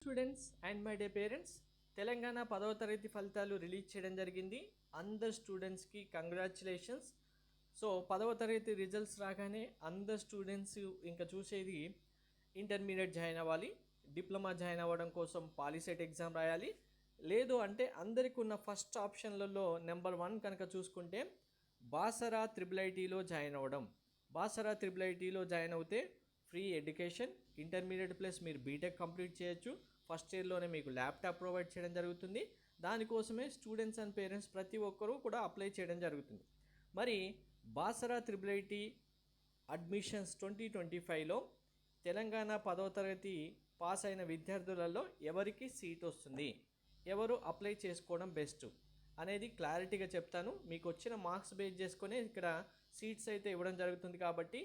Students and my day parents, Telangana 10వ తరగతి ఫలితాలు రిలీజ్ చేయడం జరిగింది. అందరు స్టూడెంట్స్కి కంగ్రాచులేషన్స్. సో 10వ తరగతి రిజల్ట్స్ రాగానే అందరు స్టూడెంట్స్ ఇంకా చూసేది ఇంటర్మీడియట్ జాయిన్ అవ్వాలి, డిప్లొమా జాయిన్ అవ్వడం కోసం పాలిసెట్ ఎగ్జామ్ రాయాలి. లేదు అంటే అందరికి ఉన్న ఫస్ట్ ఆప్షన్లలో నెంబర్ 1 కనుక చూసుకుంటే బాసరా ట్రిపుల్ ఐటీలో జాయిన్ అవ్వడం. బాసరా ట్రిపుల్ ఐటీలో జాయిన్ అవుతే ఫ్రీ ఎడ్యుకేషన్, ఇంటర్మీడియట్ ప్లస్ మీరు బీటెక్ కంప్లీట్ చేయొచ్చు. ఫస్ట్ ఇయర్లోనే మీకు ల్యాప్టాప్ ప్రొవైడ్ చేయడం జరుగుతుంది. దానికోసమే స్టూడెంట్స్ అండ్ పేరెంట్స్ ప్రతి ఒక్కరూ కూడా అప్లై చేయడం జరుగుతుంది. మరి Basara triple IT admissions 2025లో Telangana 10వ తరగతి పాస్ అయిన విద్యార్థులలో ఎవరికి సీట్ వస్తుంది, ఎవరు అప్లై చేసుకోవడం బెస్ట్ అనేది క్లారిటీగా చెప్తాను. మీకు వచ్చిన మార్క్స్ బేస్ చేసుకొని ఇక్కడ సీట్స్ అయితే ఇవ్వడం జరుగుతుంది. కాబట్టి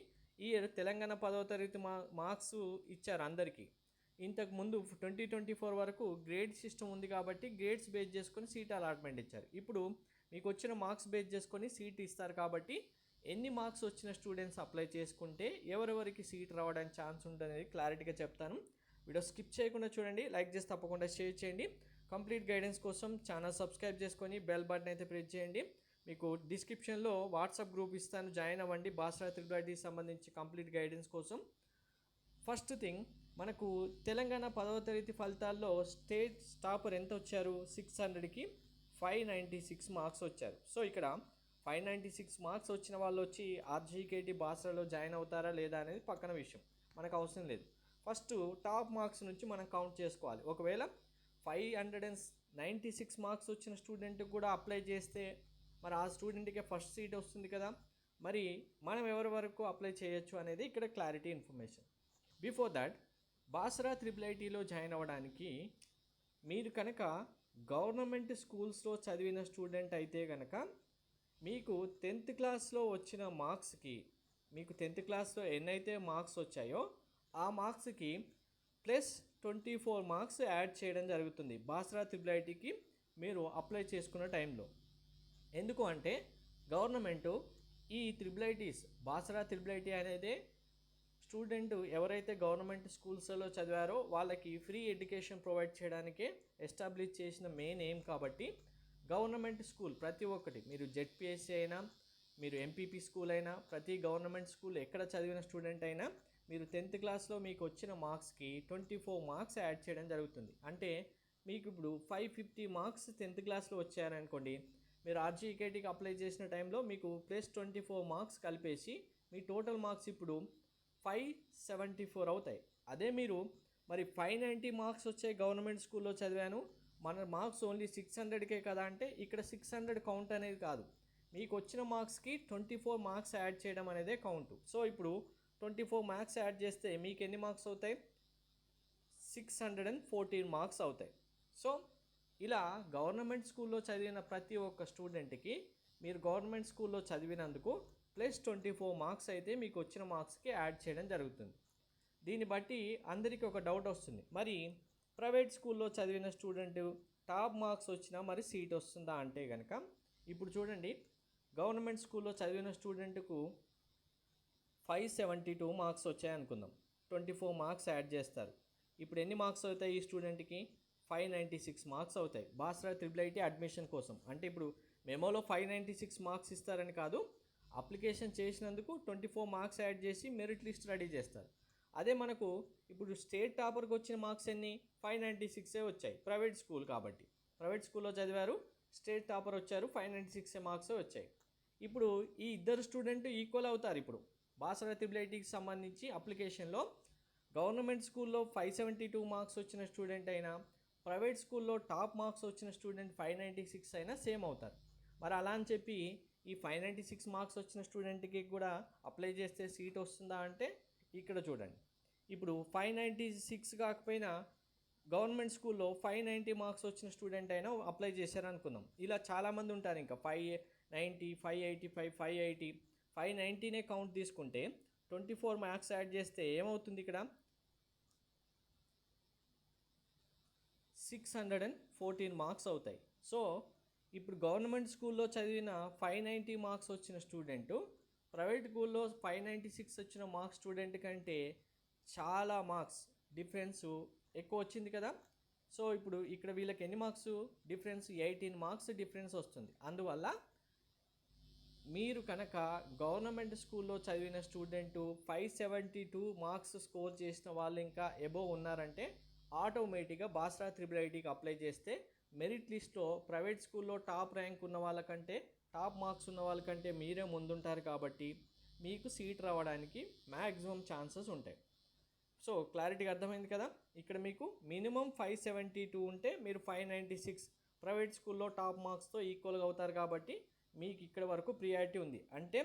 ఈ ఇయర్ తెలంగాణ 10వ తరగతి మార్క్స్ ఇచ్చారు అందరికీ. ఇంతకుముందు 2024 వరకు గ్రేడ్ సిస్టమ్ ఉంది కాబట్టి గ్రేడ్స్ బేస్ చేసుకొని సీట్ అలాట్మెంట్ ఇచ్చారు. ఇప్పుడు మీకు వచ్చిన మార్క్స్ బేస్ చేసుకొని సీట్ ఇస్తారు. కాబట్టి ఎన్ని మార్క్స్ వచ్చిన స్టూడెంట్స్ అప్లై చేసుకుంటే ఎవరెవరికి సీట్ రావడానికి ఛాన్స్ ఉంటుంది క్లారిటీగా చెప్తాను. వీడియో స్కిప్ చేయకుండా చూడండి, లైక్ చేసి తప్పకుండా షేర్ చేయండి. కంప్లీట్ గైడెన్స్ కోసం ఛానల్ సబ్స్క్రైబ్ చేసుకొని బెల్ బటన్ అయితే ప్రెస్ చేయండి. మీకు డిస్క్రిప్షన్లో వాట్సాప్ గ్రూప్ ఇస్తాను, జాయిన్ అవ్వండి. బాసరా ట్రిపుల్ ఐటీకి సంబంధించి కంప్లీట్ గైడెన్స్ కోసం. ఫస్ట్ థింగ్, మనకు తెలంగాణ 10వ తరగతి ఫలితాల్లో స్టేట్ టాపర్ ఎంత వచ్చారు? 600కి 596 మార్క్స్ వచ్చారు. సో ఇక్కడ 596 మార్క్స్ వచ్చిన వాళ్ళు వచ్చి ఆర్జీకేటీ బాసరాలో జాయిన్ అవుతారా లేదా అనేది పక్కన విషయం, మనకు అవసరం లేదు. ఫస్ట్ టాప్ మార్క్స్ నుంచి మనం కౌంట్ చేసుకోవాలి. ఒకవేళ 596 మార్క్స్ వచ్చిన స్టూడెంట్కి కూడా అప్లై చేస్తే మరి ఆ స్టూడెంట్కి ఫస్ట్ సీట్ వస్తుంది కదా. మరి మనం ఎవరి వరకు అప్లై చేయొచ్చు అనేది ఇక్కడ clarity information. Before that, Basara triple ఐటీలో జాయిన్ అవ్వడానికి మీరు కనుక గవర్నమెంట్ స్కూల్స్లో చదివిన స్టూడెంట్ అయితే కనుక మీకు 10th క్లాస్లో వచ్చిన మార్క్స్కి, మీకు 10th క్లాస్లో ఎన్నైతే మార్క్స్ వచ్చాయో ఆ మార్క్స్కి ప్లస్ 24 మార్క్స్ యాడ్ చేయడం జరుగుతుంది బాసరా ట్రిపుల్ ఐటీకి మీరు అప్లై చేసుకున్న టైంలో. ఎందుకు అంటే గవర్నమెంటు ఈ triple ITs, Basara triple IT అనేది స్టూడెంట్ ఎవరైతే గవర్నమెంట్ స్కూల్స్లో చదివారో వాళ్ళకి ఫ్రీ ఎడ్యుకేషన్ ప్రొవైడ్ చేయడానికే ఎస్టాబ్లిష్ చేసిన మెయిన్ ఎయిమ్. కాబట్టి గవర్నమెంట్ స్కూల్ ప్రతి ఒక్కటి, మీరు జెడ్పిఎస్సి అయినా, మీరు ఎంపీపీ స్కూల్ అయినా, ప్రతి గవర్నమెంట్ స్కూల్ ఎక్కడ చదివిన స్టూడెంట్ అయినా మీరు 10th క్లాస్లో మీకు వచ్చిన మార్క్స్కి 24 మార్క్స్ యాడ్ చేయడం జరుగుతుంది. అంటే మీకు ఇప్పుడు 550 మార్క్స్ 10th క్లాస్లో వచ్చారనుకోండి, మీరు ఆర్జీకేటీకి అప్లై చేసిన టైంలో మీకు ప్లస్ 24 మార్క్స్ కలిపేసి మీ టోటల్ మార్క్స్ ఇప్పుడు 574 అవుతాయి. అదే మీరు మరి 590 మార్క్స్ వచ్చే గవర్నమెంట్ స్కూల్లో చదివాను, మన మార్క్స్ ఓన్లీ 600కే కదా అంటే ఇక్కడ 600 కౌంట్ అనేది కాదు, మీకు వచ్చిన మార్క్స్కి 24 మార్క్స్ యాడ్ చేయడం అనేదే కౌంట్. సో ఇప్పుడు 24 మార్క్స్ యాడ్ చేస్తే మీకు ఎన్ని మార్క్స్ అవుతాయి? 614 మార్క్స్ అవుతాయి. సో ఇలా గవర్నమెంట్ స్కూల్లో చదివిన ప్రతి ఒక్క స్టూడెంట్కి మీరు గవర్నమెంట్ స్కూల్లో చదివినందుకు ప్లస్ 24 మార్క్స్ అయితే మీకు వచ్చిన మార్క్స్కి యాడ్ చేయడం జరుగుతుంది. దీన్ని బట్టి అందరికీ ఒక డౌట్ వస్తుంది, మరి ప్రైవేట్ స్కూల్లో చదివిన స్టూడెంట్ టాప్ మార్క్స్ వచ్చినా మరి సీట్ వస్తుందా అంటే కనుక, ఇప్పుడు చూడండి, గవర్నమెంట్ స్కూల్లో చదివిన స్టూడెంట్కు 572 మార్క్స్ వచ్చాయనుకుందాం, 24 మార్క్స్ యాడ్ చేస్తారు. ఇప్పుడు ఎన్ని మార్క్స్ అవుతాయి ఈ స్టూడెంట్కి? 596 మార్క్స్ అవుతాయి బాసరా ట్రిపుల్ ఐటీ అడ్మిషన్ కోసం. అంటే ఇప్పుడు మెమోలో 596 మార్క్స్ ఇస్తారని కాదు, అప్లికేషన్ చేసినందుకు 24 మార్క్స్ యాడ్ చేసి మెరిట్ లిస్ట్ రెడీ చేస్తారు. అదే మనకు ఇప్పుడు స్టేట్ టాపర్కి వచ్చిన మార్క్స్ ఎన్ని? 596 వచ్చాయి, ప్రైవేట్ స్కూల్ కాబట్టి. ప్రైవేట్ స్కూల్లో చదివారు, స్టేట్ టాపర్ వచ్చారు, 596 మార్క్స్ వచ్చాయి. ఇప్పుడు ఈ ఇద్దరు స్టూడెంట్ ఈక్వల్ అవుతారు. ఇప్పుడు బాసరా ట్రిపుల్ ఐటీకి సంబంధించి అప్లికేషన్లో గవర్నమెంట్ స్కూల్లో 572 మార్క్స్ వచ్చిన స్టూడెంట్ అయినా, ప్రైవేట్ స్కూల్లో టాప్ మార్క్స్ వచ్చిన స్టూడెంట్ 596 అయినా సేమ్ అవుతారు. మరి అలా అని చెప్పి ఈ 596 మార్క్స్ వచ్చిన స్టూడెంట్కి కూడా అప్లై చేస్తే సీట్ వస్తుందా అంటే ఇక్కడ చూడండి, ఇప్పుడు 596 కాకపోయినా గవర్నమెంట్ స్కూల్లో 590 మార్క్స్ వచ్చిన స్టూడెంట్ అయినా అప్లై చేశారనుకుందాం. ఇలా చాలామంది ఉంటారు. ఇంకా 590, 585, 580, 590నే కౌంట్ తీసుకుంటే 24 మార్క్స్ యాడ్ చేస్తే ఏమవుతుంది? ఇక్కడ 614 మార్క్స్ అవుతాయి. సో ఇప్పుడు గవర్నమెంట్ స్కూల్లో చదివిన 590 మార్క్స్ వచ్చిన స్టూడెంటు ప్రైవేట్ స్కూల్లో 596 వచ్చిన మార్క్స్ స్టూడెంట్ కంటే చాలా మార్క్స్ డిఫరెన్స్ ఎక్కువ వచ్చింది కదా. సో ఇప్పుడు ఇక్కడ వీళ్ళకి ఎన్ని మార్క్స్ డిఫరెన్స్, 18 మార్క్స్ డిఫరెన్స్ వస్తుంది. అందువల్ల మీరు కనుక గవర్నమెంట్ స్కూల్లో చదివిన స్టూడెంటు 572 మార్క్స్ స్కోర్ చేసిన వాళ్ళు ఇంకా ఎబోవ్ ఉన్నారంటే ఆటోమేటిక్గా బాసరా త్రిబుల్ ఐటీకి అప్లై చేస్తే మెరిట్ లిస్ట్లో ప్రైవేట్ స్కూల్లో టాప్ ర్యాంక్ ఉన్న వాళ్ళకంటే, టాప్ మార్క్స్ ఉన్న వాళ్ళకంటే మీరే ముందుంటారు కాబట్టి మీకు సీట్ రావడానికి మ్యాక్సిమం ఛాన్సెస్ ఉంటాయి. సో క్లారిటీగా అర్థమైంది కదా. ఇక్కడ మీకు మినిమం 572 ఉంటే మీరు 596 ప్రైవేట్ స్కూల్లో టాప్ మార్క్స్తో ఈక్వల్గా అవుతారు కాబట్టి మీకు ఇక్కడ వరకు ప్రియారిటీ ఉంది. అంటే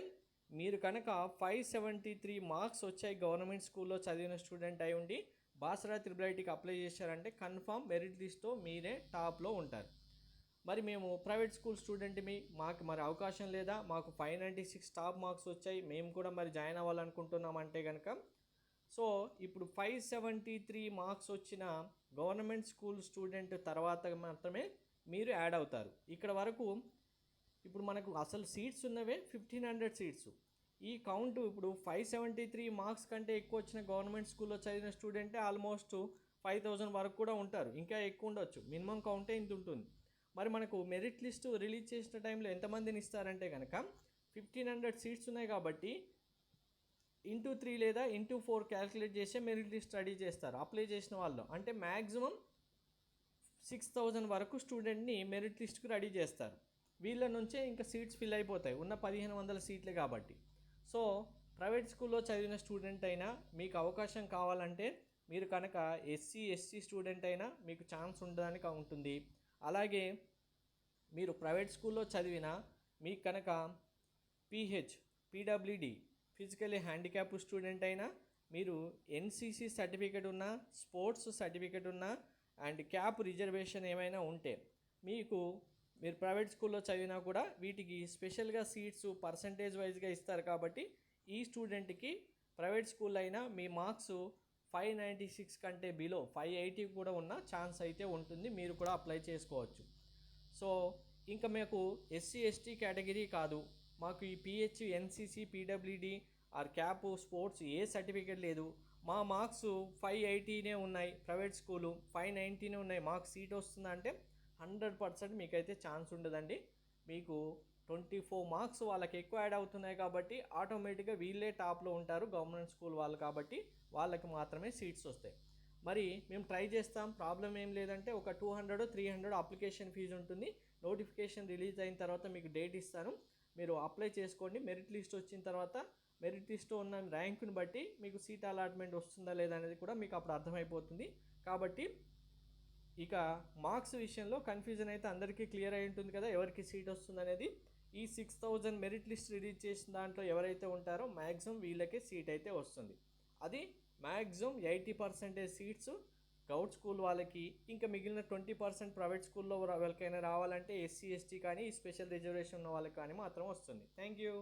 మీరు కనుక 573 మార్క్స్ వచ్చాయి గవర్నమెంట్ స్కూల్లో చదివిన స్టూడెంట్ అయి ఉండి బాసరా త్రిబుల్ ఐటీకి అప్లై చేశారంటే కన్ఫామ్ మెరిట్ లిస్ట్లో మీరే టాప్లో ఉంటారు. మరి మేము ప్రైవేట్ స్కూల్ స్టూడెంట్ మాకు మరి అవకాశం లేదా, మాకు 596 టాప్ మార్క్స్ వచ్చాయి, మేము కూడా మరి జాయిన్ అవ్వాలనుకుంటున్నామంటే కనుక సో ఇప్పుడు 573 మార్క్స్ వచ్చిన గవర్నమెంట్ స్కూల్ స్టూడెంట్ తర్వాత మాత్రమే మీరు యాడ్ అవుతారు. ఇక్కడ వరకు ఇప్పుడు మనకు అసలు సీట్స్ ఉన్నవే 1500 సీట్స్. ఈ కౌంట్ ఇప్పుడు 573 మార్క్స్ కంటే ఎక్కువ వచ్చిన గవర్నమెంట్ స్కూల్లో చదివిన స్టూడెంటే ఆల్మోస్ట్ 5000 వరకు కూడా ఉంటారు, ఇంకా ఎక్కువ ఉండొచ్చు. మినిమం కౌంటే ఇంత ఉంటుంది. మరి మనకు మెరిట్ లిస్ట్ రిలీజ్ చేసిన టైంలో ఎంతమందిని ఇస్తారంటే కనుక 1500 సీట్స్ ఉన్నాయి కాబట్టి ఇంటూ 3 లేదా ఇంటూ 4 క్యాలిక్యులేట్ చేసే మెరిట్ లిస్ట్ రెడీ చేస్తారు అప్లై చేసిన వాళ్ళు. అంటే మ్యాక్సిమం 6000 వరకు స్టూడెంట్ని మెరిట్ లిస్ట్కి రెడీ చేస్తారు. వీళ్ళ నుంచే ఇంకా సీట్స్ ఫిల్ అయిపోతాయి, ఉన్న 1500 సీట్లే కాబట్టి. సో ప్రైవేట్ స్కూల్లో చదివిన స్టూడెంట్ అయినా మీకు అవకాశం కావాలంటే మీరు కనుక ఎస్సీ స్టూడెంట్ అయినా మీకు ఛాన్స్ ఉండడానికి ఉంటుంది. అలాగే మీరు ప్రైవేట్ స్కూల్లో చదివిన మీకు కనుక పీడబ్ల్యూడి ఫిజికల్లీ హ్యాండిక్యాప్ స్టూడెంట్ అయినా, మీరు ఎన్సీసీ సర్టిఫికేట్ ఉన్న, స్పోర్ట్స్ సర్టిఫికేట్ ఉన్న అండ్ క్యాప్ రిజర్వేషన్ ఏమైనా ఉంటే మీరు ప్రైవేట్ స్కూల్లో చదివినా కూడా వీటికి స్పెషల్గా సీట్స్ పర్సంటేజ్ వైజ్గా ఇస్తారు. కాబట్టి ఈ స్టూడెంట్కి ప్రైవేట్ స్కూల్ అయినా మీ మార్క్స్ 596 కంటే బిలో 580 కూడా ఉన్న ఛాన్స్ అయితే ఉంటుంది, మీరు కూడా అప్లై చేసుకోవచ్చు. సో ఇంకా మీకు ఎస్సీ కేటగిరీ కాదు, మాకు ఈ NCC PWD or CAP sports ఏ సర్టిఫికేట్ లేదు, మా మార్క్స్ 580 ఉన్నాయి, ప్రైవేట్ స్కూలు 590 ఉన్నాయి, మాకు సీట్ వస్తుందంటే 100% మీకైతే ఛాన్స్ ఉండదండి. మీకు 24 మార్క్స్ వాళ్ళకి ఎక్కువ యాడ్ అవుతున్నాయి కాబట్టి ఆటోమేటిక్గా వీళ్ళే టాప్లో ఉంటారు గవర్నమెంట్ స్కూల్ వాళ్ళు, కాబట్టి వాళ్ళకి మాత్రమే సీట్స్ వస్తాయి. మరి మేము ట్రై చేస్తాం, ప్రాబ్లం ఏం లేదంటే ఒక 200-300 అప్లికేషన్ ఫీజు ఉంటుంది. నోటిఫికేషన్ రిలీజ్ అయిన తర్వాత మీకు డేట్ ఇస్తాను, మీరు అప్లై చేసుకోండి. మెరిట్ లిస్ట్ వచ్చిన తర్వాత మెరిట్ లిస్ట్లో ఉన్న ర్యాంకుని బట్టి మీకు సీట్ అలాట్మెంట్ వస్తుందా లేదా అనేది కూడా మీకు అప్పుడు అర్థమైపోతుంది. కాబట్టి ఇక మార్క్స్ విషయంలో కన్ఫ్యూజన్ అయితే అందరికీ క్లియర్ అయి ఉంటుంది కదా, ఎవరికి సీట్ వస్తుంది అనేది. ఈ 6000 మెరిట్ లిస్ట్ రిలీజ్ చేసిన దాంట్లో ఎవరైతే ఉంటారో మ్యాక్సిమం వీళ్ళకే సీట్ అయితే వస్తుంది. అది మ్యాక్సిమం 80% సీట్స్ గౌట్ స్కూల్ వాళ్ళకి, ఇంకా మిగిలిన 20% ప్రైవేట్ స్కూల్లో ఎవరికైనా రావాలంటే ఎస్సీ కానీ స్పెషల్ రిజర్వేషన్ ఉన్న వాళ్ళకి కానీ మాత్రం వస్తుంది. Thank you.